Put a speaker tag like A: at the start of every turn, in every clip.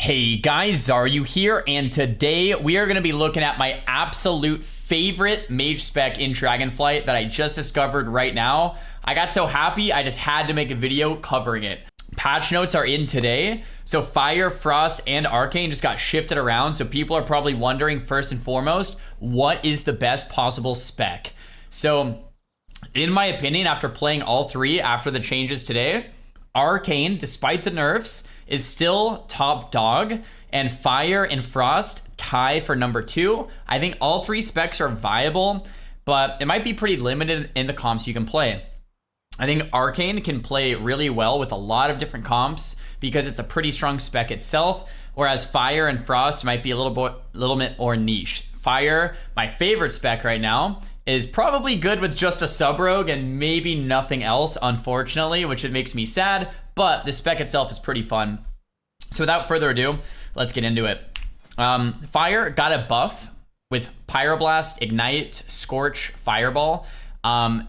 A: Hey guys, Xaryu here, and today we are going to be looking at my absolute favorite mage spec in Dragonflight that I just discovered right now. I got so happy, I just had to make a video covering it. Patch notes are in today, so Fire, Frost, and Arcane just got shifted around, so people are probably wondering first and foremost, what is the best possible spec? So, in my opinion, after playing all three after the changes today, Arcane, despite the nerfs, is still top dog, and Fire and Frost tie for number 2. I think all three specs are viable, but it might be pretty limited in the comps you can play. I think Arcane can play really well with a lot of different comps because it's a pretty strong spec itself, whereas Fire and Frost might be a little bit more niche. Fire, my favorite spec right now, is probably good with just a sub rogue and maybe nothing else, unfortunately, which it makes me sad, but the spec itself is pretty fun. So without further ado, let's get into it. Fire got a buff with Pyroblast, Ignite, Scorch, Fireball. The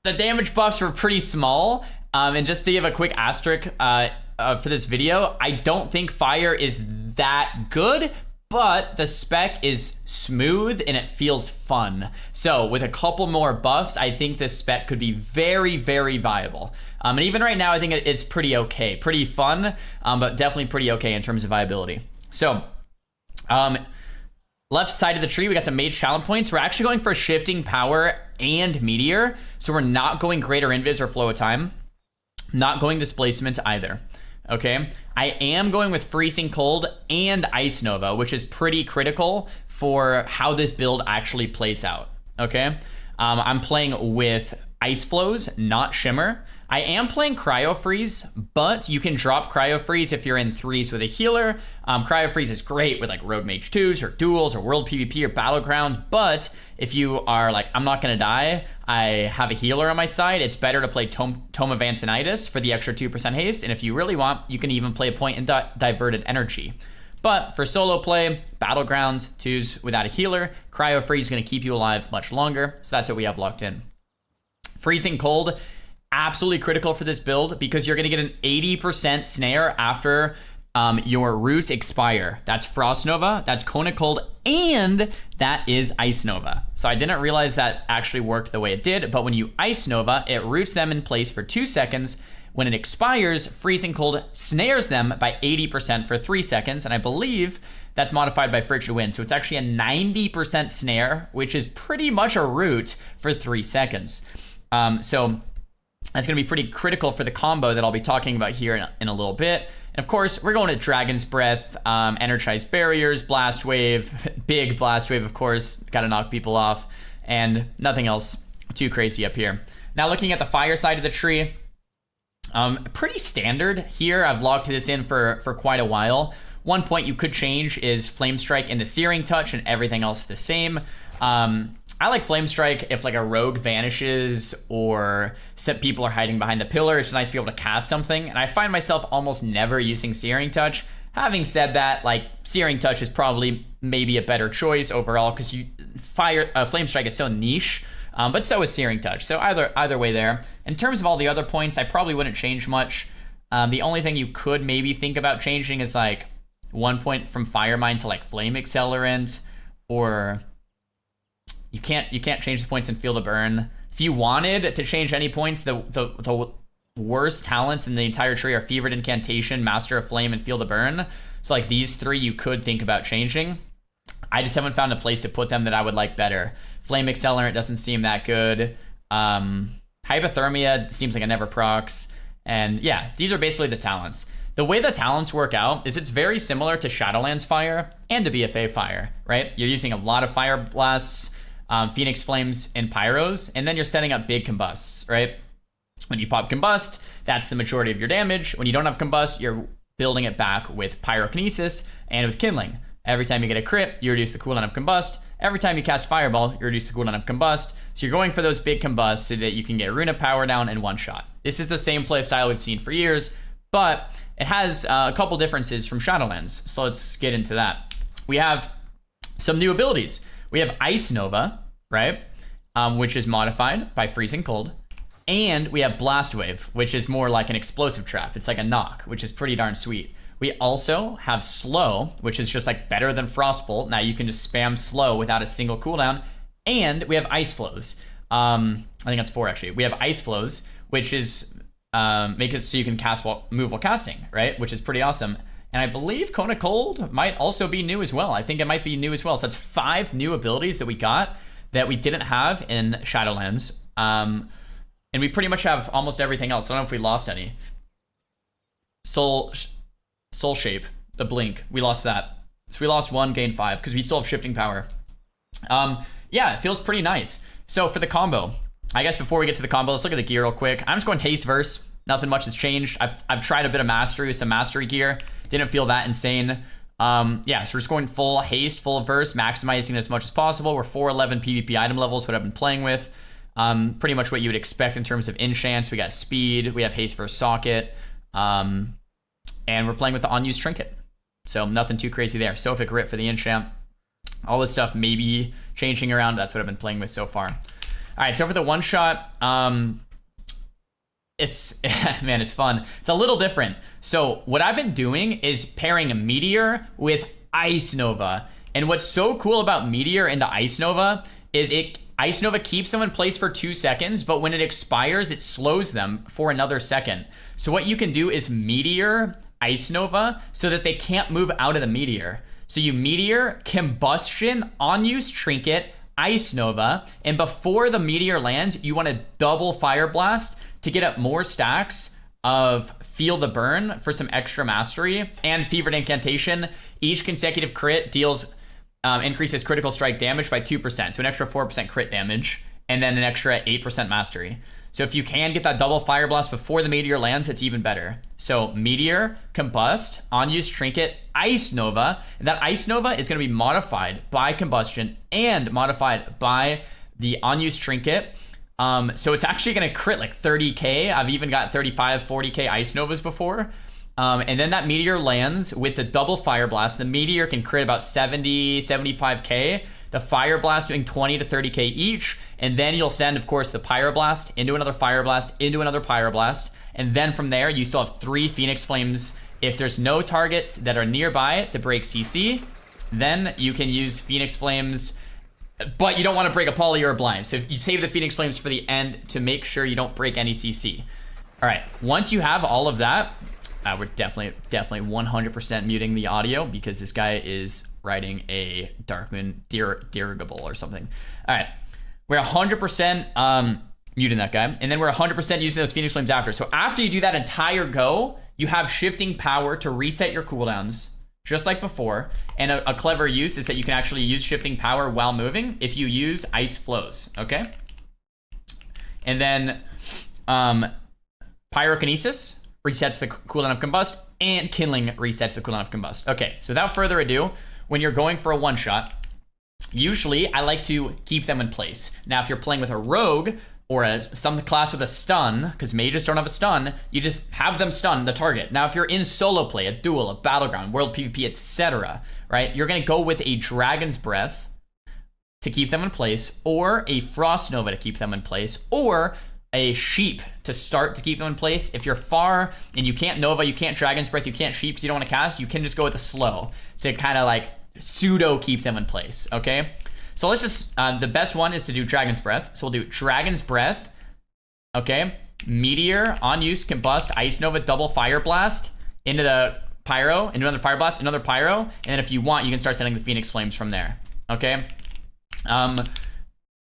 A: damage buffs were pretty small, and just to give a quick asterisk for this video, I don't think Fire is that good, but the spec is smooth and it feels fun. So with a couple more buffs, I think this spec could be very, very viable. And even right now, I think it's pretty okay. Pretty fun, but definitely pretty okay in terms of viability. So, left side of the tree, we got the Mage talent points. We're actually going for Shifting Power and Meteor. So we're not going Greater Invis or Flow of Time. Not going Displacement either. Okay, I am going with Freezing Cold and Ice Nova, which is pretty critical for how this build actually plays out. Okay, I'm playing with Ice Flows, not Shimmer. I am playing Cryo Freeze, but you can drop Cryo Freeze if you're in 3s with a healer. Cryo Freeze is great with like Rogue Mage 2s or duels or World PvP or Battlegrounds, but if you are like, I'm not gonna die, I have a healer on my side, it's better to play Tome of Antonidas for the extra 2% haste, and if you really want, you can even play a point in Diverted Energy. But for solo play, Battlegrounds, 2s without a healer, Cryo Freeze is gonna keep you alive much longer, so that's what we have locked in. Freezing Cold, absolutely critical for this build because you're gonna get an 80% snare after your roots expire. That's Frost Nova, that's Cone of Cold, and that is Ice Nova. So I didn't realize that actually worked the way it did, but when you Ice Nova, it roots them in place for 2 seconds. When it expires, Freezing Cold snares them by 80% for 3 seconds, and I believe that's modified by Frigid Wind. So it's actually a 90% snare, which is pretty much a root for 3 seconds. So that's going to be pretty critical for the combo that I'll be talking about here in a little bit. And of course, we're going to Dragon's Breath, Energized Barriers, Blast Wave, big Blast Wave, of course, got to knock people off, and nothing else too crazy up here. Now looking at the Fire side of the tree, pretty standard here. I've locked this in for quite a while. One point you could change is Flame Strike and the Searing Touch, and everything else the same. I like Flame Strike if like a rogue vanishes or some people are hiding behind the pillar. It's nice to be able to cast something, and I find myself almost never using Searing Touch. Having said that, like Searing Touch is probably maybe a better choice overall because Flame Strike is so niche, but so is Searing Touch. So either way there. In terms of all the other points, I probably wouldn't change much. The only thing you could maybe think about changing is like 1 point from Fire Mine to like Flame Accelerant, or you can't change the points and Feel the Burn. If you wanted to change any points, the worst talents in the entire tree are Fevered Incantation, Master of Flame, and Feel the Burn. So like these three you could think about changing. I just haven't found a place to put them that I would like better. Flame Accelerant doesn't seem that good. Hypothermia seems like it never procs. And yeah, these are basically the talents. The way the talents work out is it's very similar to Shadowlands Fire and to BFA Fire, right? You're using a lot of Fire Blasts, Phoenix Flames, and Pyros, and then you're setting up big combusts, right? When you pop Combust, that's the majority of your damage. When you don't have Combust, you're building it back with Pyrokinesis and with Kindling. Every time you get a crit, you reduce the cooldown of Combust. Every time you cast Fireball, you reduce the cooldown of Combust. So you're going for those big combusts so that you can get Runa Power down in one shot. This is the same playstyle we've seen for years, but it has a couple differences from Shadowlands. So let's get into that. We have some new abilities. We have Ice Nova, right? Which is modified by Freezing Cold. And we have Blast Wave, which is more like an explosive trap. It's like a knock, which is pretty darn sweet. We also have slow, which is just like better than Frostbolt. Now you can just spam slow without a single cooldown. And we have ice flows. I think that's 4 actually. We have ice flows, which is make it so you can cast move while casting, right? Which is pretty awesome. And I believe Kona Cold might also be new as well. I think it might be new as well. So that's 5 new abilities that we got that we didn't have in Shadowlands. And we pretty much have almost everything else. I don't know if we lost any. Soul Shape, the Blink, we lost that. So we lost 1, gained 5, because we still have shifting power. Yeah, it feels pretty nice. So for the combo, I guess before we get to the combo, let's look at the gear real quick. I'm just going Haste Verse. Nothing much has changed. I've tried a bit of Mastery with some Mastery gear. Didn't feel that insane. Yeah, so we're just going full Haste, full Verse, maximizing it as much as possible. We're 411 PvP item levels, what I've been playing with. Pretty much what you would expect in terms of enchants. We got Speed, we have Haste Verse Socket, and we're playing with the unused Trinket. So nothing too crazy there. Sophic Grit for the enchant. All this stuff maybe changing around. That's what I've been playing with so far. All right, so for the one shot, it's man, it's fun. It's a little different. So what I've been doing is pairing a Meteor with Ice Nova. And what's so cool about Meteor into Ice Nova is Ice Nova keeps them in place for 2 seconds, but when it expires, it slows them for another second. So what you can do is Meteor Ice Nova so that they can't move out of the Meteor. So you Meteor, Combustion, Unused Trinket, Ice Nova, and before the Meteor lands, you want to double Fire Blast to get up more stacks of Feel the Burn for some extra mastery, and Fevered Incantation. Each consecutive crit deals increases critical strike damage by 2%, so an extra 4% crit damage, and then an extra 8% mastery. So if you can get that double Fire Blast before the Meteor lands, it's even better. So Meteor, Combust, Unused Trinket, Ice Nova. And that Ice Nova is going to be modified by Combustion and modified by the Unused Trinket. So it's actually going to crit like 30k. I've even got 35, 40k Ice Novas before. And then that Meteor lands with the double Fire Blast. The Meteor can crit about 70, 75k. The Fire Blast doing 20 to 30k each. And then you'll send, of course, the Pyroblast into another Fire Blast, into another Pyroblast. And then from there, you still have 3 Phoenix Flames. If there's no targets that are nearby to break CC, then you can use Phoenix Flames, but you don't want to break a Poly or a Blind. So you save the Phoenix Flames for the end to make sure you don't break any CC. All right, once you have all of that, we're definitely 100% muting the audio because this guy is riding a Darkmoon Dirigible or something. All right, we're 100% muting that guy, and then we're 100% using those Phoenix Flames after. So after you do that entire go, you have shifting power to reset your cooldowns, just like before. And a clever use is that you can actually use shifting power while moving if you use Ice Flows, okay? And then Pyrokinesis resets the cooldown of Combust, and Kindling resets the cooldown of Combust. Okay, so without further ado, when you're going for a one-shot, usually I like to keep them in place. Now, if you're playing with a Rogue or some class with a stun, because mages don't have a stun, you just have them stun the target. Now, if you're in solo play, a duel, a battleground, world PvP, etc., right, you're going to go with a Dragon's Breath to keep them in place, or a Frost Nova to keep them in place, or a Sheep to start to keep them in place. If you're far and you can't Nova, you can't Dragon's Breath, you can't Sheep because you don't want to cast, you can just go with a Slow to kind of like pseudo keep them in place, okay? So let's just, the best one is to do Dragon's Breath. So we'll do Dragon's Breath, okay? Meteor, Unused, Combust, Ice Nova, double Fire Blast into the Pyro, into another Fire Blast, another Pyro, and then if you want, you can start sending the Phoenix Flames from there, okay?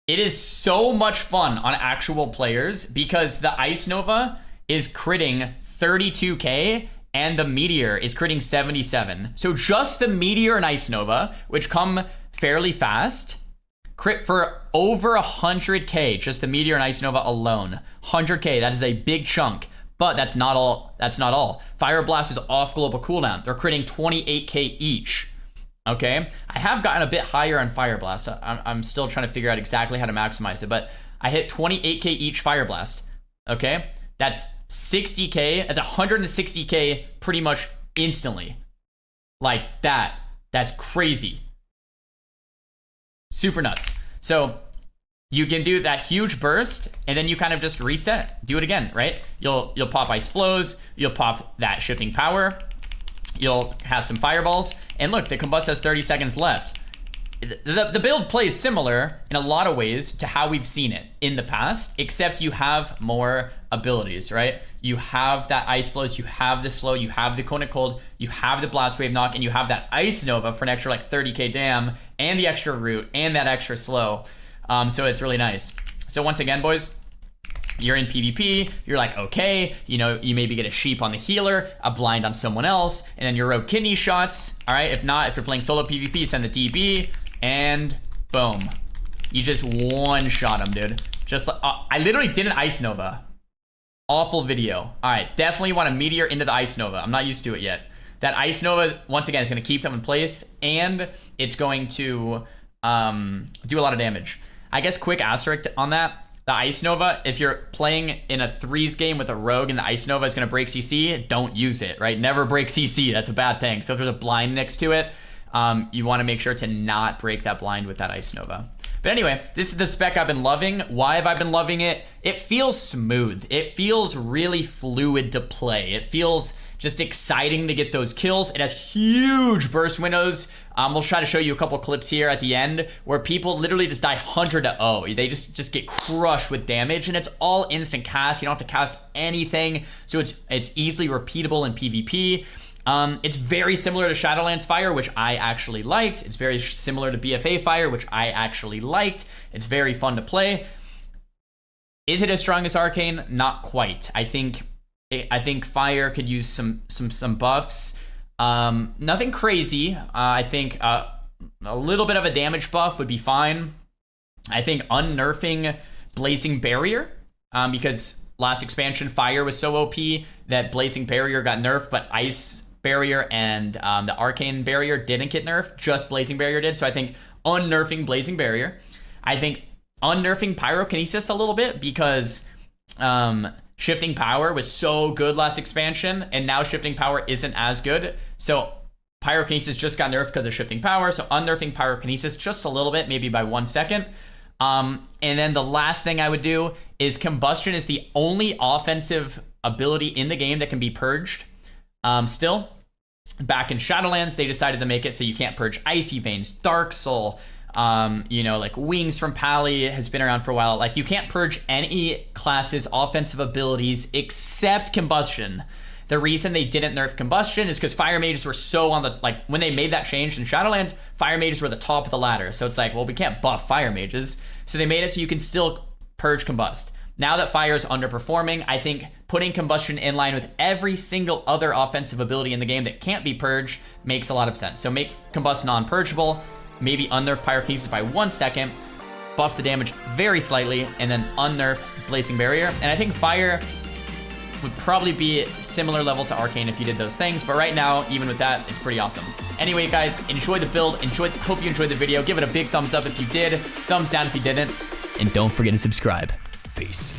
A: It is so much fun on actual players because the Ice Nova is critting 32k and the Meteor is critting 77. So just the Meteor and Ice Nova, which come fairly fast, crit for over 100k, just the Meteor and Ice Nova alone. 100k, that is a big chunk, but that's not all. That's not all. Fire Blast is off global cooldown. They're critting 28k each. Okay, I have gotten a bit higher on Fire Blast. I'm still trying to figure out exactly how to maximize it, but I hit 28k each Fire Blast. Okay, that's 60k. That's 160k pretty much instantly. Like that. That's crazy. Super nuts. So you can do that huge burst, and then you kind of just reset. Do it again, right? You'll pop Ice Flows. You'll pop that shifting power. you'll have some fireballs. And look, the combust has 30 seconds left. The build plays similar in a lot of ways to how we've seen it in the past, except you have more abilities, right? You have that ice flows, you have the slow, you have the cone of cold, you have the blast wave knock, and you have that ice nova for an extra like 30k dam, and the extra root, and that extra slow. So it's really nice. So once again, boys, you're in PvP, you're like, okay, you know, you maybe get a sheep on the healer, a blind on someone else, and then your rogue kidney shots. All right, if not, if you're playing solo PvP, send the DB, and boom. You just one-shot him, dude. Just like, I literally did an ice nova. Awful video. All right, definitely want to meteor into the ice nova. I'm not used to it yet. That ice nova, once again, is going to keep them in place, and it's going to do a lot of damage. I guess quick asterisk on that. The Ice Nova, if you're playing in a 3s game with a rogue and the Ice Nova is going to break CC, don't use it, right? Never break CC. That's a bad thing. So if there's a blind next to it, you want to make sure to not break that blind with that Ice Nova. But anyway, this is the spec I've been loving. Why have I been loving it? It feels smooth. It feels really fluid to play. It feels just exciting to get those kills. It has huge burst windows. We'll try to show you a couple clips here at the end where people literally just die 100-0. They just get crushed with damage, and it's all instant cast. You don't have to cast anything, so it's easily repeatable in PvP. It's very similar to Shadowlands Fire, which I actually liked. It's very similar to BFA Fire, which I actually liked. It's very fun to play. Is it as strong as Arcane? Not quite. I think Fire could use some buffs. Nothing crazy. I think a little bit of a damage buff would be fine. I think unnerfing Blazing Barrier, because last expansion Fire was so OP that Blazing Barrier got nerfed, but Ice Barrier and the Arcane Barrier didn't get nerfed. Just Blazing Barrier did. So I think unnerfing Blazing Barrier. I think unnerfing Pyrokinesis a little bit, because Shifting Power was so good last expansion, and now Shifting Power isn't as good. So Pyrokinesis just got nerfed because of Shifting Power. So unnerfing Pyrokinesis just a little bit, maybe by 1 second. And then the last thing I would do is Combustion is the only offensive ability in the game that can be purged. Still, back in Shadowlands, they decided to make it so you can't purge Icy Veins, Dark Soul, you know, like Wings from Pally has been around for a while. Like, you can't purge any class's offensive abilities except Combustion. The reason they didn't nerf Combustion is because Fire Mages were so on the, like, when they made that change in Shadowlands, Fire Mages were the top of the ladder. So it's like, well, we can't buff Fire Mages. So they made it so you can still purge Combust. Now that Fire is underperforming, I think putting Combustion in line with every single other offensive ability in the game that can't be purged makes a lot of sense. So make Combust non-purgeable, maybe unnerf Pyrokinesis by 1 second, buff the damage very slightly, and then unnerf Blazing Barrier. And I think Fire would probably be similar level to Arcane if you did those things, but right now, even with that, it's pretty awesome. Anyway, guys, enjoy the build, hope you enjoyed the video. Give it a big thumbs up if you did, thumbs down if you didn't, and don't forget to subscribe. Peace.